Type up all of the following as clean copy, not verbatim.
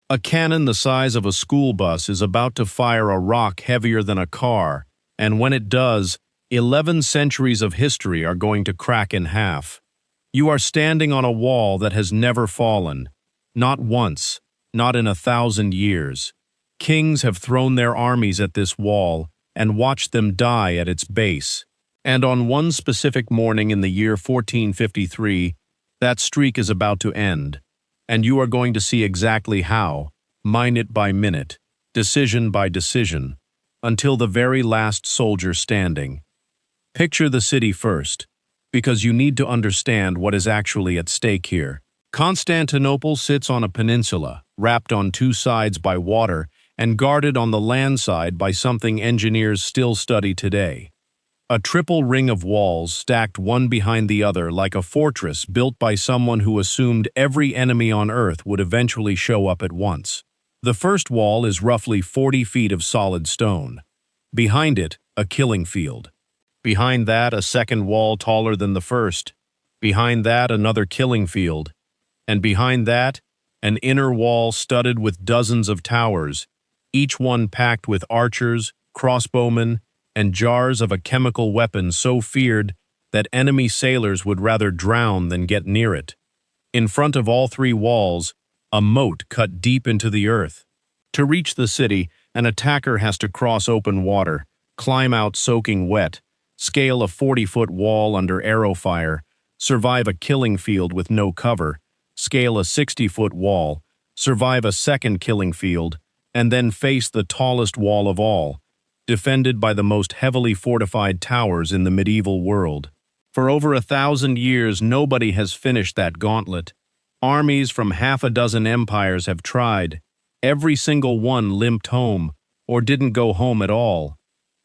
A cannon the size of a school bus is about to fire a rock heavier than a car, and when it does, 11 centuries of history are going to crack in half. You are standing on a wall that has never fallen. Not once, not in 1,000 years. Kings have thrown their armies at this wall and watched them die at its base. And on one specific morning in the year 1453, that streak is about to end. And you are going to see exactly how, minute by minute, decision by decision, until the very last soldier standing. Picture the city first, because you need to understand what is actually at stake here. Constantinople sits on a peninsula, wrapped on two sides by water and guarded on the land side by something engineers still study today. A triple ring of walls stacked one behind the other like a fortress built by someone who assumed every enemy on Earth would eventually show up at once. The first wall is roughly 40 feet of solid stone. Behind it, a killing field. Behind that, a second wall taller than the first. Behind that, another killing field. And behind that, an inner wall studded with dozens of towers, each one packed with archers, crossbowmen, and jars of a chemical weapon so feared that enemy sailors would rather drown than get near it. In front of all three walls, a moat cut deep into the earth. To reach the city, an attacker has to cross open water, climb out soaking wet, scale a 40-foot wall under arrow fire, survive a killing field with no cover, scale a 60-foot wall, survive a second killing field, and then face the tallest wall of all, defended by the most heavily fortified towers in the medieval world. For over 1,000 years, nobody has finished that gauntlet. Armies from half a dozen empires have tried. Every single one limped home, or didn't go home at all.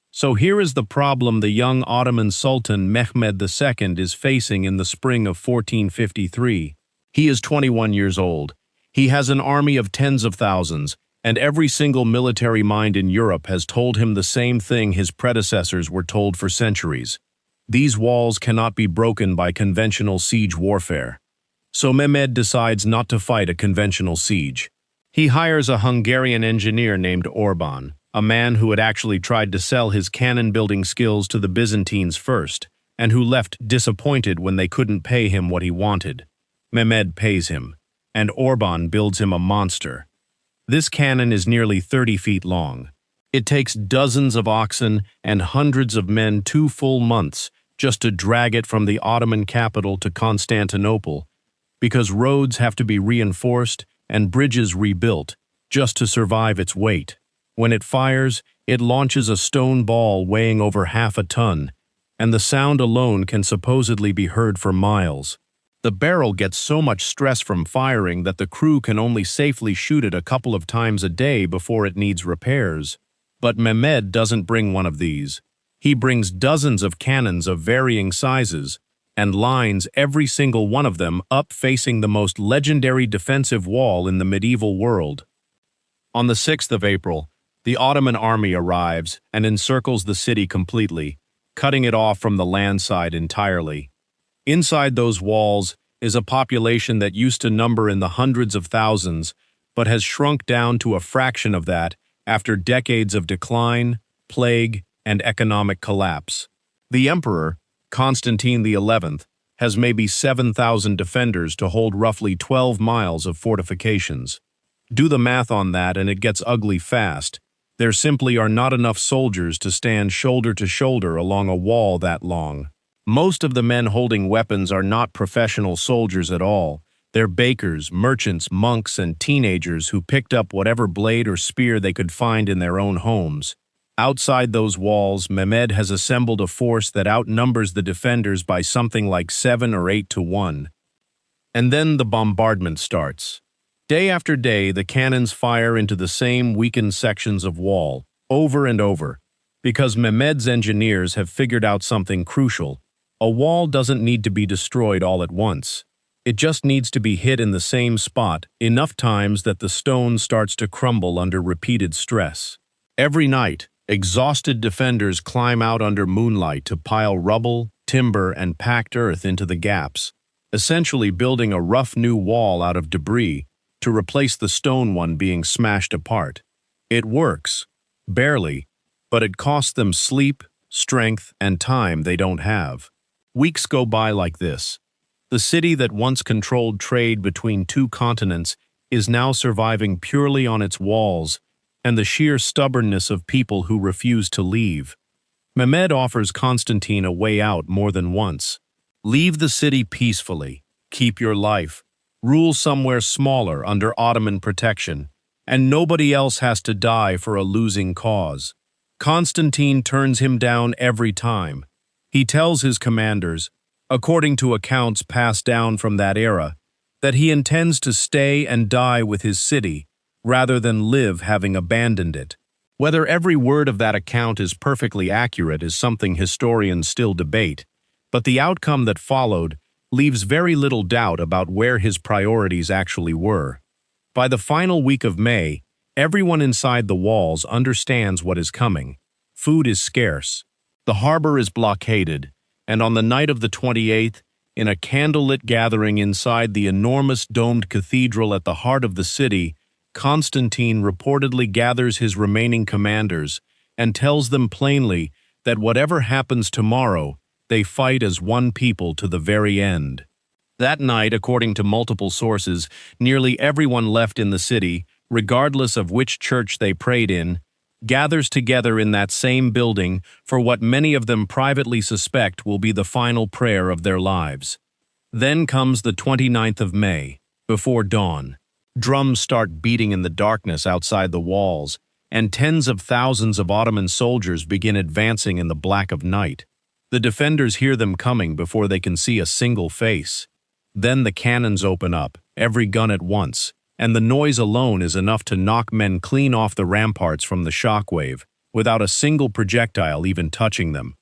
So here is the problem the young Ottoman Sultan Mehmed II is facing in the spring of 1453. He is 21 years old. He has an army of tens of thousands, and every single military mind in Europe has told him the same thing his predecessors were told for centuries. These walls cannot be broken by conventional siege warfare. So Mehmed decides not to fight a conventional siege. He hires a Hungarian engineer named Orban, a man who had actually tried to sell his cannon-building skills to the Byzantines first, and who left disappointed when they couldn't pay him what he wanted. Mehmed pays him, and Orban builds him a monster. This cannon is nearly 30 feet long. It takes dozens of oxen and hundreds of men 2 full months just to drag it from the Ottoman capital to Constantinople, because roads have to be reinforced and bridges rebuilt just to survive its weight. When it fires, it launches a stone ball weighing over half a ton, and the sound alone can supposedly be heard for miles. The barrel gets so much stress from firing that the crew can only safely shoot it a couple of times a day before it needs repairs. But Mehmed doesn't bring one of these. He brings dozens of cannons of varying sizes and lines every single one of them up facing the most legendary defensive wall in the medieval world. On the 6th of April, the Ottoman army arrives and encircles the city completely, cutting it off from the land side entirely. Inside those walls is a population that used to number in the hundreds of thousands, but has shrunk down to a fraction of that after decades of decline, plague, and economic collapse. The Emperor, Constantine XI, has maybe 7,000 defenders to hold roughly 12 miles of fortifications. Do the math on that and it gets ugly fast. There simply are not enough soldiers to stand shoulder to shoulder along a wall that long. Most of the men holding weapons are not professional soldiers at all. They're bakers, merchants, monks, and teenagers who picked up whatever blade or spear they could find in their own homes. Outside those walls, Mehmed has assembled a force that outnumbers the defenders by something like 7 or 8 to 1. And then the bombardment starts. Day after day, the cannons fire into the same weakened sections of wall, over and over, because Mehmed's engineers have figured out something crucial. A wall doesn't need to be destroyed all at once. It just needs to be hit in the same spot enough times that the stone starts to crumble under repeated stress. Every night, exhausted defenders climb out under moonlight to pile rubble, timber, and packed earth into the gaps, essentially building a rough new wall out of debris, to replace the stone one being smashed apart. It works, barely, but it costs them sleep, strength, and time they don't have. Weeks go by like this. The city that once controlled trade between two continents is now surviving purely on its walls and the sheer stubbornness of people who refuse to leave. Mehmed offers Constantine a way out more than once. Leave the city peacefully, keep your life, rule somewhere smaller under Ottoman protection, and nobody else has to die for a losing cause. Constantine turns him down every time. He tells his commanders, according to accounts passed down from that era, that he intends to stay and die with his city, rather than live having abandoned it. Whether every word of that account is perfectly accurate is something historians still debate, but the outcome that followed leaves very little doubt about where his priorities actually were. By the final week of May, everyone inside the walls understands what is coming. Food is scarce. The harbor is blockaded, and on the night of the 28th, in a candlelit gathering inside the enormous domed cathedral at the heart of the city, Constantine reportedly gathers his remaining commanders and tells them plainly that whatever happens tomorrow, they fight as one people to the very end. That night, according to multiple sources, nearly everyone left in the city, regardless of which church they prayed in, gathers together in that same building for what many of them privately suspect will be the final prayer of their lives. Then comes the 29th of May, before dawn. Drums start beating in the darkness outside the walls, and tens of thousands of Ottoman soldiers begin advancing in the black of night. The defenders hear them coming before they can see a single face. Then the cannons open up, every gun at once, and the noise alone is enough to knock men clean off the ramparts from the shockwave, without a single projectile even touching them.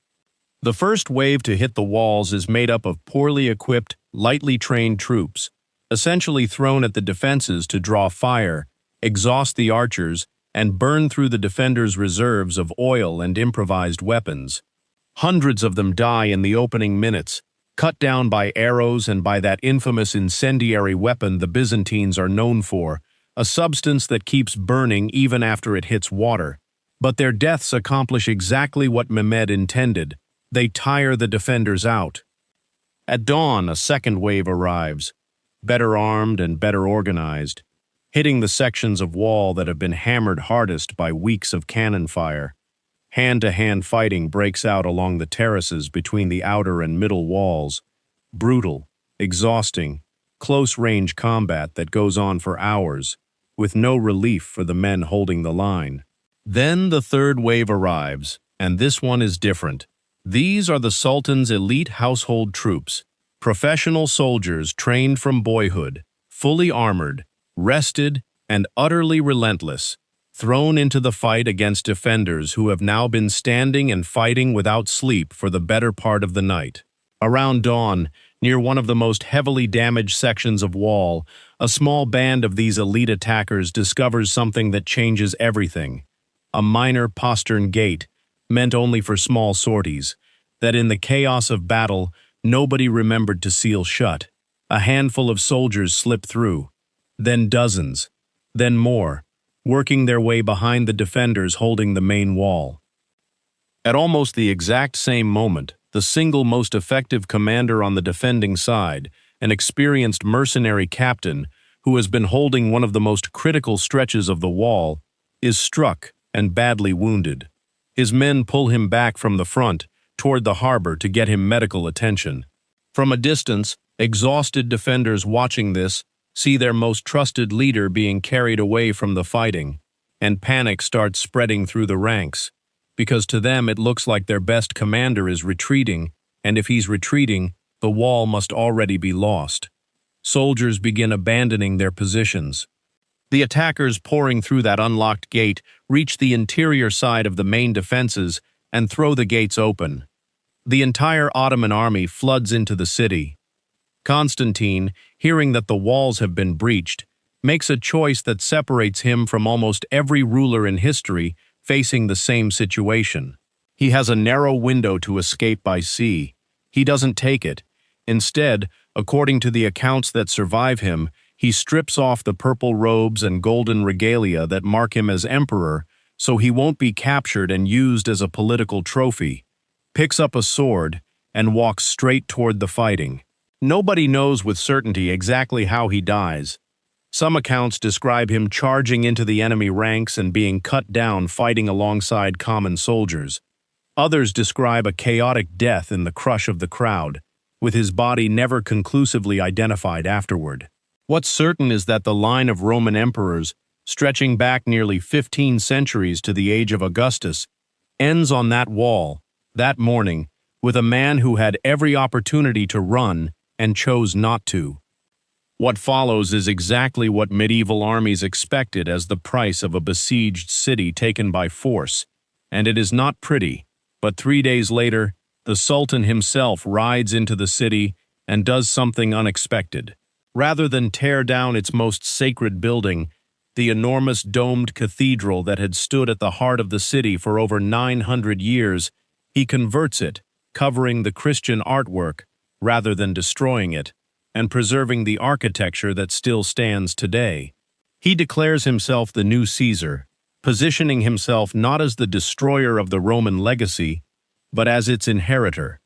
The first wave to hit the walls is made up of poorly equipped, lightly trained troops, essentially thrown at the defenses to draw fire, exhaust the archers, and burn through the defenders' reserves of oil and improvised weapons. Hundreds of them die in the opening minutes, cut down by arrows and by that infamous incendiary weapon the Byzantines are known for, a substance that keeps burning even after it hits water. But their deaths accomplish exactly what Mehmed intended. They tire the defenders out. At dawn, a second wave arrives, better armed and better organized, hitting the sections of wall that have been hammered hardest by weeks of cannon fire. Hand-to-hand fighting breaks out along the terraces between the outer and middle walls. Brutal, exhausting, close-range combat that goes on for hours, with no relief for the men holding the line. Then the third wave arrives, and this one is different. These are the Sultan's elite household troops, professional soldiers trained from boyhood, fully armored, rested, and utterly relentless, thrown into the fight against defenders who have now been standing and fighting without sleep for the better part of the night. Around dawn, near one of the most heavily damaged sections of wall, a small band of these elite attackers discovers something that changes everything. A minor postern gate, meant only for small sorties, that in the chaos of battle, nobody remembered to seal shut. A handful of soldiers slip through, then dozens, then more, working their way behind the defenders holding the main wall. At almost the exact same moment, the single most effective commander on the defending side, an experienced mercenary captain who has been holding one of the most critical stretches of the wall, is struck and badly wounded. His men pull him back from the front toward the harbor to get him medical attention. From a distance, exhausted defenders watching this see their most trusted leader being carried away from the fighting, and panic starts spreading through the ranks, because to them it looks like their best commander is retreating, and if he's retreating, the wall must already be lost. Soldiers begin abandoning their positions. The attackers pouring through that unlocked gate reach the interior side of the main defenses and throw the gates open. The entire Ottoman army floods into the city. Constantine, hearing that the walls have been breached, makes a choice that separates him from almost every ruler in history facing the same situation. He has a narrow window to escape by sea. He doesn't take it. Instead, according to the accounts that survive him, He strips off the purple robes and golden regalia that mark him as emperor so he won't be captured and used as a political trophy, picks up a sword, and walks straight toward the fighting. Nobody knows with certainty exactly how he dies. Some accounts describe him charging into the enemy ranks and being cut down fighting alongside common soldiers. Others describe a chaotic death in the crush of the crowd, with his body never conclusively identified afterward. What's certain is that the line of Roman emperors, stretching back nearly 15 centuries to the age of Augustus, ends on that wall, that morning, with a man who had every opportunity to run and chose not to. What follows is exactly what medieval armies expected as the price of a besieged city taken by force, and it is not pretty, but 3 days later, the Sultan himself rides into the city and does something unexpected. Rather than tear down its most sacred building, the enormous domed cathedral that had stood at the heart of the city for over 900 years, he converts it, covering the Christian artwork rather than destroying it, and preserving the architecture that still stands today. He declares himself the new Caesar, positioning himself not as the destroyer of the Roman legacy, but as its inheritor.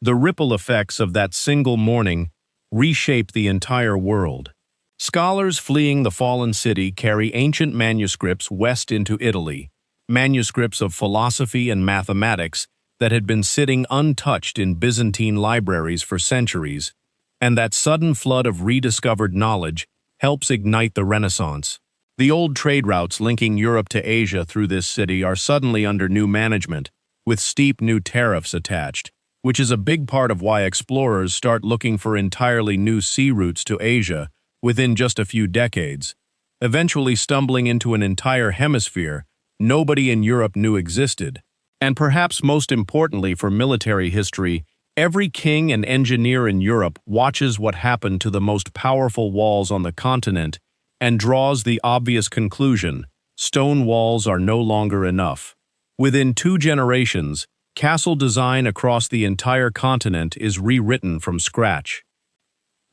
The ripple effects of that single morning reshape the entire world. Scholars fleeing the fallen city carry ancient manuscripts west into Italy, manuscripts of philosophy and mathematics that had been sitting untouched in Byzantine libraries for centuries, and that sudden flood of rediscovered knowledge helps ignite the Renaissance. The old trade routes linking Europe to Asia through this city are suddenly under new management, with steep new tariffs attached, which is a big part of why explorers start looking for entirely new sea routes to Asia within just a few decades, eventually stumbling into an entire hemisphere nobody in Europe knew existed. And perhaps most importantly for military history, every king and engineer in Europe watches what happened to the most powerful walls on the continent and draws the obvious conclusion: stone walls are no longer enough. Within 2 generations, castle design across the entire continent is rewritten from scratch.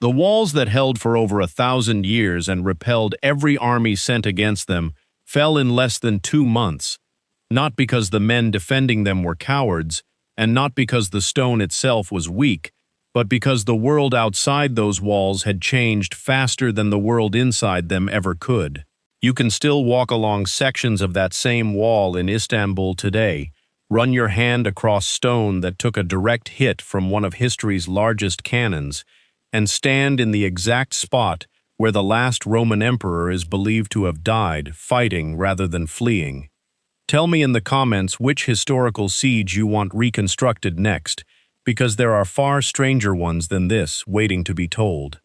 The walls that held for over 1,000 years and repelled every army sent against them fell in less than 2 months, not because the men defending them were cowards, and not because the stone itself was weak, but because the world outside those walls had changed faster than the world inside them ever could. You can still walk along sections of that same wall in Istanbul today, run your hand across stone that took a direct hit from one of history's largest cannons, and stand in the exact spot where the last Roman emperor is believed to have died fighting rather than fleeing. Tell me in the comments which historical siege you want reconstructed next, because there are far stranger ones than this waiting to be told.